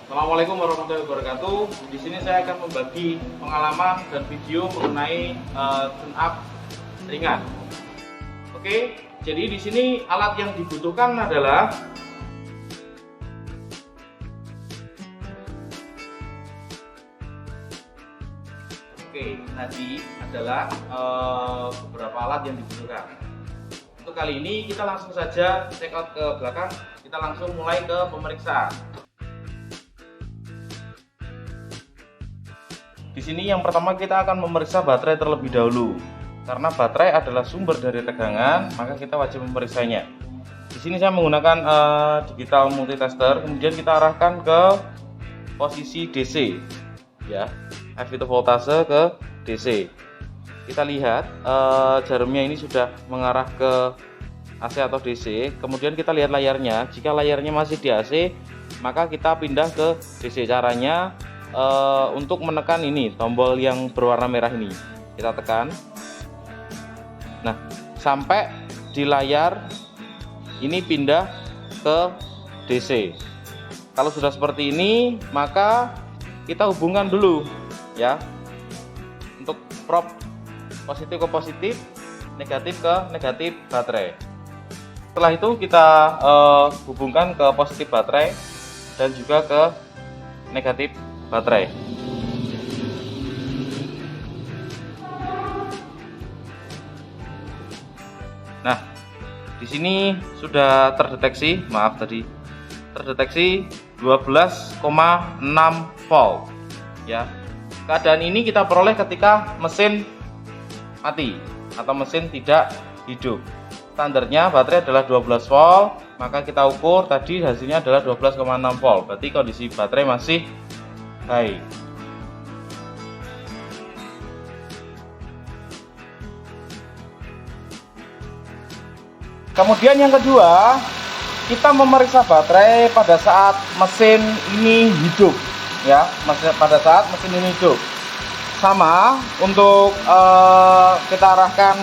Assalamualaikum warahmatullahi wabarakatuh. Di sini saya akan membagi pengalaman dan video mengenai tune up ringan. Oke, jadi di sini alat yang dibutuhkan adalah tadi adalah beberapa alat yang dibutuhkan. Untuk kali ini kita langsung saja check out ke belakang. Kita langsung mulai ke pemeriksaan. Di sini yang pertama kita akan memeriksa baterai terlebih dahulu. Karena baterai adalah sumber dari tegangan, maka kita wajib memeriksanya. Di sini saya menggunakan digital multitester, kemudian kita arahkan ke posisi DC, ya, F itu voltase ke DC. Kita lihat jarumnya ini sudah mengarah ke AC atau DC. Kemudian kita lihat layarnya. Jika layarnya masih di AC, maka kita pindah ke DC. Caranya untuk menekan ini tombol yang berwarna merah ini, kita tekan. Nah, sampai di layar ini pindah ke DC. Kalau sudah seperti ini, maka kita hubungkan dulu, ya, untuk prob positif ke positif, negatif ke negatif baterai. Setelah itu kita hubungkan ke positif baterai dan juga ke negatif baterai. Nah, di sini sudah terdeteksi, terdeteksi 12,6 volt, ya. Keadaan ini kita peroleh ketika mesin mati atau mesin tidak hidup. Standarnya baterai adalah 12 volt, maka kita ukur tadi hasilnya adalah 12,6 volt. Berarti kondisi baterai masih high. Kemudian yang kedua, kita memeriksa baterai pada saat mesin ini hidup, ya, pada saat mesin ini hidup. Sama untuk kita arahkan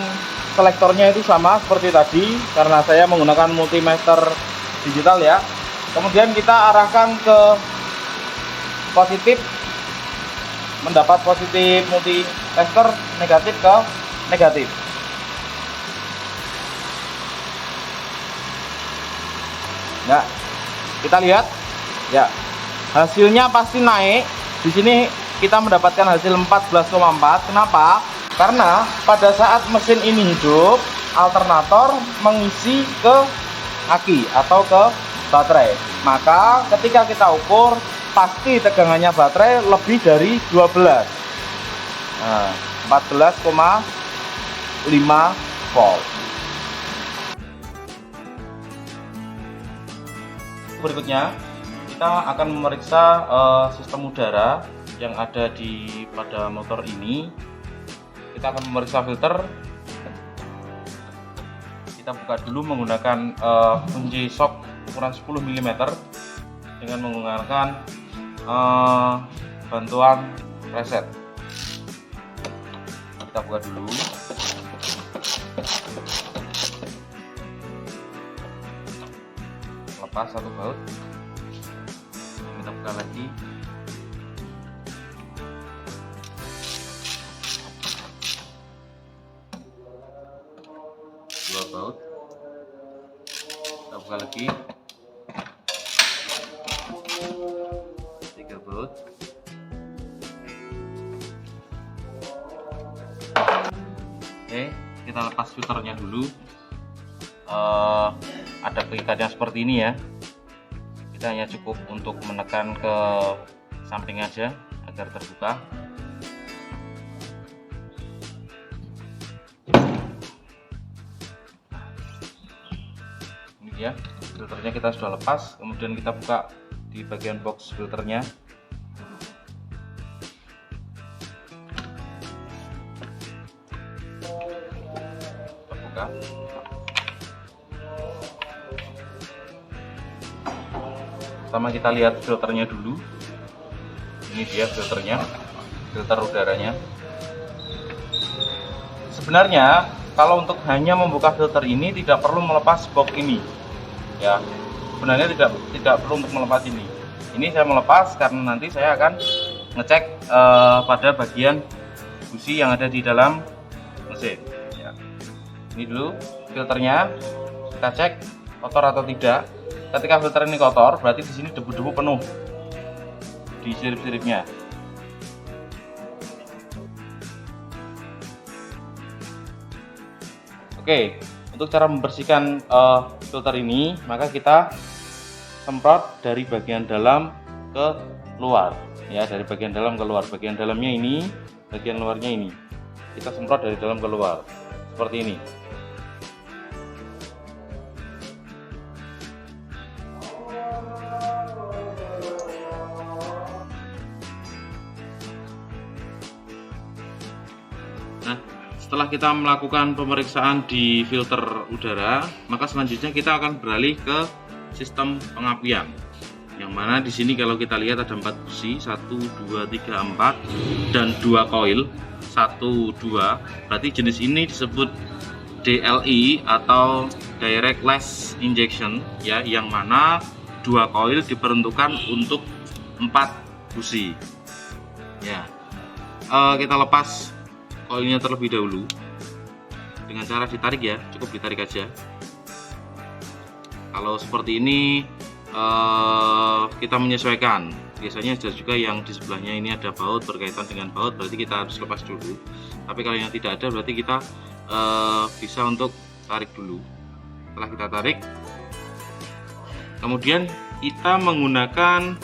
selektornya itu sama seperti tadi, karena saya menggunakan multimeter digital, ya. Kemudian kita arahkan ke positif, mendapat positif multitester, negatif ke negatif. Ya, kita lihat, ya, hasilnya pasti naik. Di sini kita mendapatkan hasil 14,4. Kenapa? Karena pada saat mesin ini hidup, alternator mengisi ke aki atau ke baterai. Maka ketika kita ukur, pasti tegangannya baterai lebih dari 12. Nah, 14,5 volt. Berikutnya kita akan memeriksa sistem udara yang ada pada motor ini. Kita akan memeriksa filter. Kita buka dulu menggunakan kunci shock ukuran 10 mm dengan menggunakan bantuan reset. Kita buka dulu. Lepas satu baut. Kita buka lagi. Dua baut. Kita buka lagi. Tiga baut. Oke, kita lepas filternya dulu. Ada peikatnya seperti ini, ya. Kita hanya cukup untuk menekan ke samping aja agar terbuka. Ini dia, filternya kita sudah lepas. Kemudian kita buka di bagian box filternya. Kita buka. Pertama kita lihat filternya dulu. Ini dia filternya, filter udaranya. Sebenarnya kalau untuk hanya membuka filter ini tidak perlu melepas box ini, ya. Sebenarnya tidak perlu untuk melepas ini. Ini saya melepas karena nanti saya akan ngecek pada bagian busi yang ada di dalam mesin ya. Ini dulu filternya, kita cek kotor atau tidak. Ketika filter ini kotor, berarti di sini debu-debu penuh di sirip-siripnya. Oke, untuk cara membersihkan filter ini, maka kita semprot dari bagian dalam ke luar ya, dari bagian dalam ke luar. Bagian dalamnya ini, bagian luarnya ini, kita semprot dari dalam ke luar seperti ini. Nah, setelah kita melakukan pemeriksaan di filter udara, maka selanjutnya kita akan beralih ke sistem pengapian, yang mana di sini kalau kita lihat ada 4 busi, 1, 2, 3, 4 dan 2 koil, 1, 2. Berarti jenis ini disebut DLI atau Direct Lash Injection ya, yang mana 2 koil diperuntukkan untuk 4 busi ya. Kita lepas koilnya terlebih dahulu dengan cara ditarik ya, cukup ditarik aja. Kalau seperti ini kita menyesuaikan. Biasanya ada juga yang di sebelahnya ini ada baut, berkaitan dengan baut, berarti kita harus lepas dulu. Tapi kalau yang tidak ada, berarti kita bisa untuk tarik dulu. Setelah kita tarik, kemudian kita menggunakan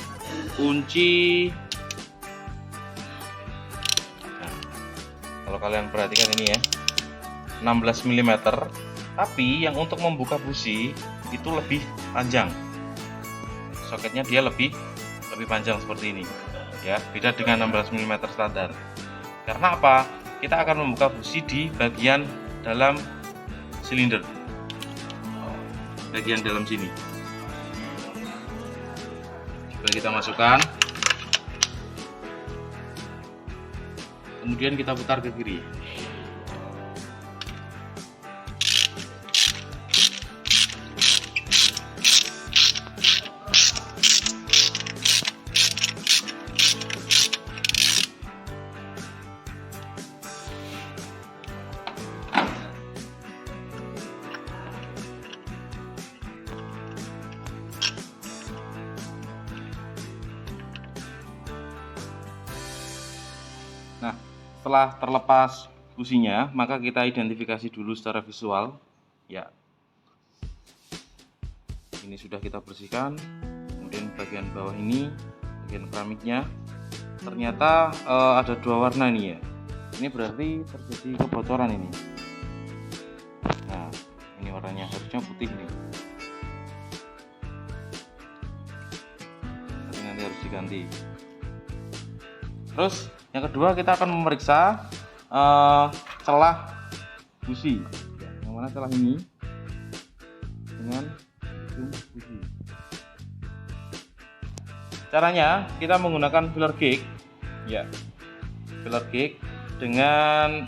kunci. Nah, kalau kalian perhatikan ini ya, 16 mm. Tapi yang untuk membuka busi itu lebih panjang, soketnya dia lebih panjang seperti ini ya, beda dengan 16 mm standar. Karena apa? Kita akan membuka busi di bagian dalam silinder, bagian dalam sini. Coba kita masukkan, kemudian kita putar ke kiri. Nah, setelah terlepas businya, maka kita identifikasi dulu secara visual ya. Ini sudah kita bersihkan. Kemudian bagian bawah ini, bagian keramiknya, ternyata ada 2 warna nih ya. Ini berarti terjadi kebocoran ini. Nah, ini warnanya harusnya putih nih, tapi nanti harus diganti. Terus yang kedua, kita akan memeriksa celah busi, yang mana celah ini dengan busi. Caranya kita menggunakan filler gauge ya, filler gauge dengan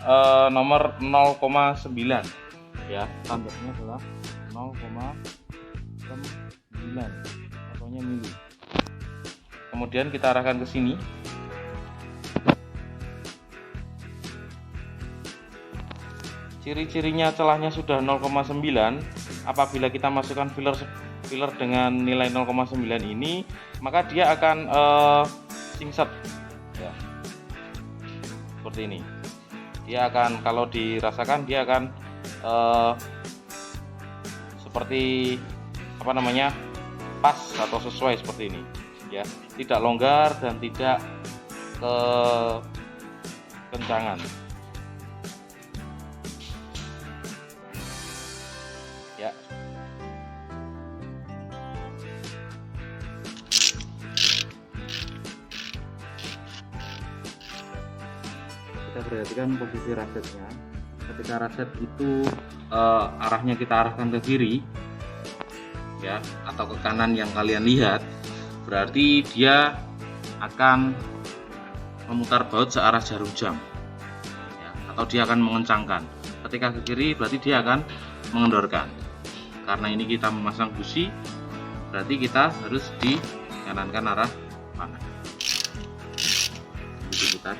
nomor 0,9 ya, standarnya adalah 0,9 atau mili. Kemudian kita arahkan ke sini. Ciri-cirinya celahnya sudah 0,9. Apabila kita masukkan filler dengan nilai 0,9 ini, maka dia akan singset ya, seperti ini. Dia akan, kalau dirasakan, dia akan seperti apa namanya, pas atau sesuai seperti ini ya, tidak longgar dan tidak kencangan ya. Kita perhatikan posisi rasetnya. Ketika raset itu arahnya kita arahkan ke kiri ya, atau ke kanan yang kalian lihat, berarti dia akan memutar baut searah jarum jam ya, atau dia akan mengencangkan. Ketika ke kiri berarti dia akan mengendorkan. Karena ini kita memasang busi, berarti kita harus kanan kan arah panas. Diputar.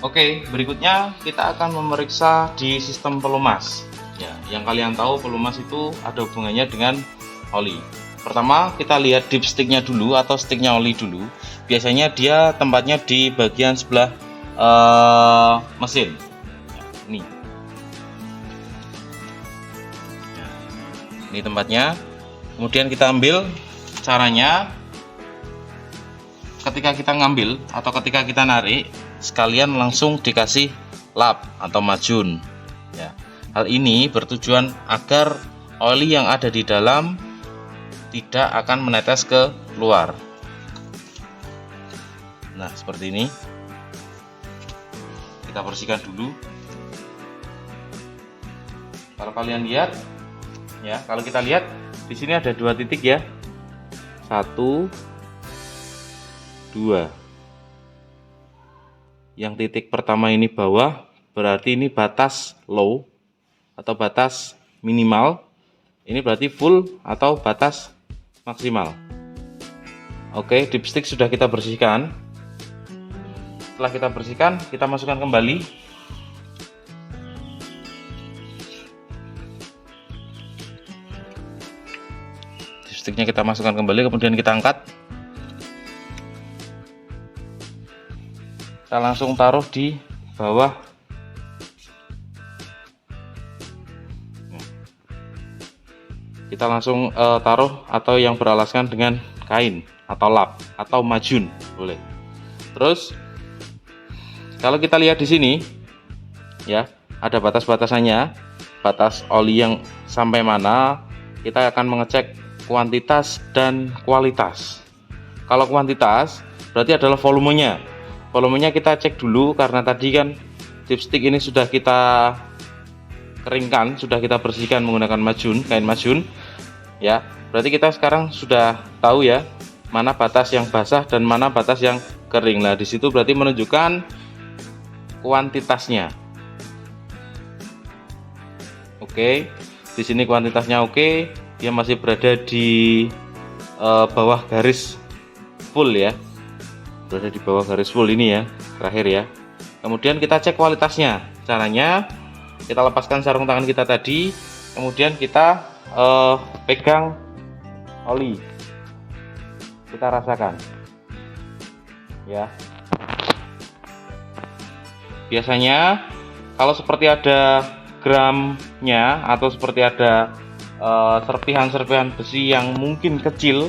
Oke, berikutnya kita akan memeriksa di sistem pelumas. Ya, yang kalian tahu pelumas itu ada hubungannya dengan oli. Pertama kita lihat dipsticknya dulu atau sticknya oli dulu. Biasanya dia tempatnya di bagian sebelah mesin. Ya, ini tempatnya. Kemudian kita ambil. Caranya, ketika kita ngambil atau ketika kita narik, sekalian langsung dikasih lap atau majun ya. Hal ini bertujuan agar oli yang ada di dalam tidak akan menetes ke luar. Nah, seperti ini. Kita bersihkan dulu. Kalau kalian lihat ya, kalau kita lihat di sini ada 2 titik ya. 1 2. Yang titik pertama ini bawah, berarti ini batas low atau batas minimal. Ini berarti full atau batas maksimal. Oke, dipstick sudah kita bersihkan. Setelah kita bersihkan, kita masukkan kembali. Dipsticknya kita masukkan kembali, kemudian kita angkat. Kita langsung taruh di bawah. Kita langsung taruh atau yang beralaskan dengan kain atau lap atau majun boleh. Terus kalau kita lihat di sini ya, ada batas-batasannya, batas oli yang sampai mana. Kita akan mengecek kuantitas dan kualitas. Kalau kuantitas berarti adalah volumenya. Volumenya kita cek dulu karena tadi kan dipstick ini sudah kita keringkan, sudah kita bersihkan menggunakan majun, kain majun. Ya, berarti kita sekarang sudah tahu ya, mana batas yang basah dan mana batas yang kering. Nah, di situ berarti menunjukkan kuantitasnya. Oke, di sini kuantitasnya oke, dia masih berada di bawah garis full ya. Berada di bawah garis full ini ya, terakhir ya. Kemudian kita cek kualitasnya. Caranya kita lepaskan sarung tangan kita tadi, kemudian kita pegang oli, kita rasakan ya. Biasanya kalau seperti ada gramnya atau seperti ada serpihan-serpihan besi yang mungkin kecil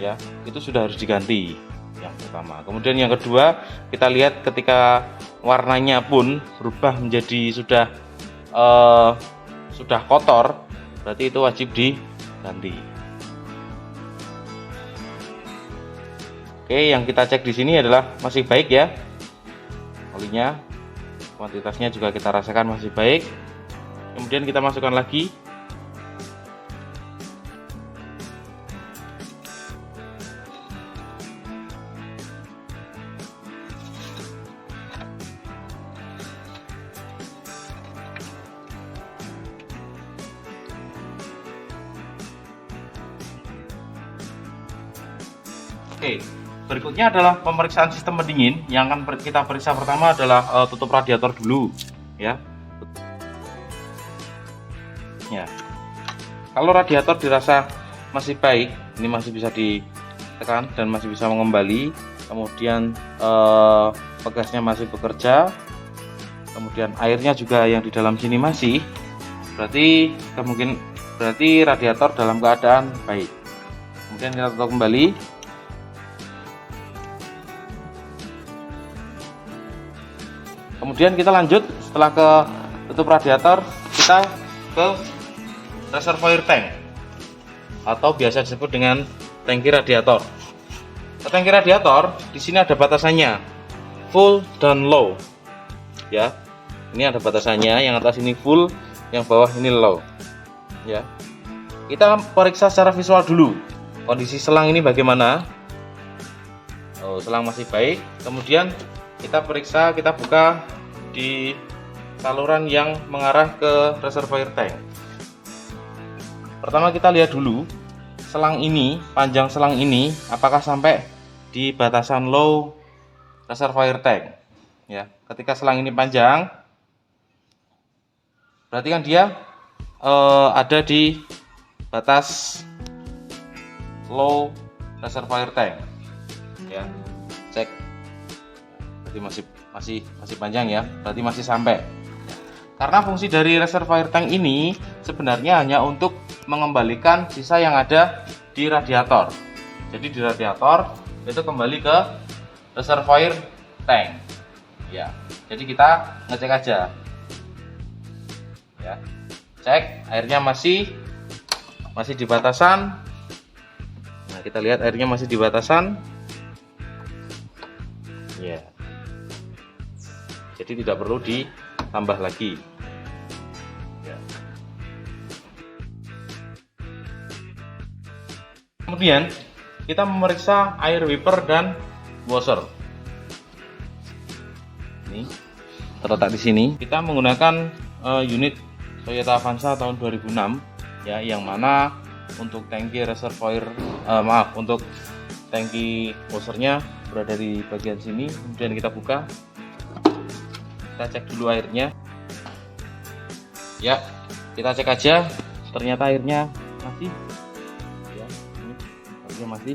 ya, itu sudah harus diganti. Yang pertama. Kemudian yang kedua, kita lihat ketika warnanya pun berubah menjadi sudah kotor, berarti itu wajib diganti. Oke, yang kita cek di sini adalah masih baik ya olinya, kuantitasnya juga kita rasakan masih baik. Kemudian kita masukkan lagi. Oke, berikutnya adalah pemeriksaan sistem pendingin. Yang akan kita periksa pertama adalah tutup radiator dulu, ya. Ya, kalau radiator dirasa masih baik, ini masih bisa ditekan dan masih bisa mengembali. Kemudian pegasnya masih bekerja. Kemudian airnya juga yang di dalam sini masih. Berarti radiator dalam keadaan baik. Kemudian kita tutup kembali. Kemudian kita lanjut, setelah ke tutup radiator, kita ke reservoir tank atau biasa disebut dengan tangki radiator. Tangki radiator di sini ada batasannya, full dan low. Ya, ini ada batasannya, yang atas ini full, yang bawah ini low. Ya, kita periksa secara visual dulu kondisi selang ini bagaimana. Oh, selang masih baik. Kemudian kita periksa, kita buka di saluran yang mengarah ke reservoir tank. Pertama kita lihat dulu selang ini, panjang selang ini apakah sampai di batasan low reservoir tank. Ya, ketika selang ini panjang, berarti kan dia ada di batas low reservoir tank. Ya, cek. Berarti masih panjang ya, berarti masih sampai. Karena fungsi dari reservoir tank ini sebenarnya hanya untuk mengembalikan sisa yang ada di radiator. Jadi di radiator itu kembali ke reservoir tank. Ya, jadi kita ngecek aja. Ya, cek airnya masih di batasan. Nah, kita lihat airnya masih di batasan. Ya. Jadi tidak perlu ditambah lagi. Ya. Kemudian kita memeriksa air wiper dan washer. Ini terletak di sini. Kita menggunakan unit Toyota Avanza tahun 2006, ya, yang mana untuk tangki reservoir, untuk tangki washernya berada di bagian sini. Kemudian kita buka. Kita cek dulu airnya. Ya, kita cek aja. Ternyata airnya masih. Ya, ini airnya masih.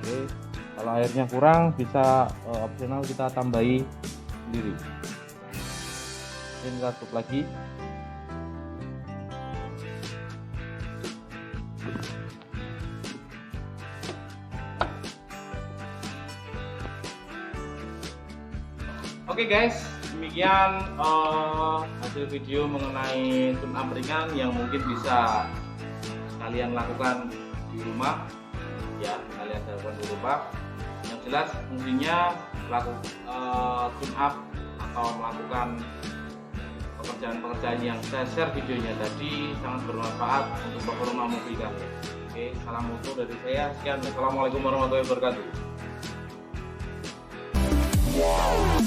Oke, kalau airnya kurang bisa opsional kita tambahi sendiri. Ini kita tutup lagi. Oke guys, demikian hasil video mengenai tune up ringan yang mungkin bisa kalian lakukan di rumah. Ya, kalian lakukan di rumah. Yang jelas fungsinya tune up atau melakukan pekerjaan-pekerjaan yang saya share videonya tadi sangat bermanfaat untuk performa mobil kalian. Oke, salam moto dari saya. Sekian, assalamualaikum warahmatullahi wabarakatuh. Wow.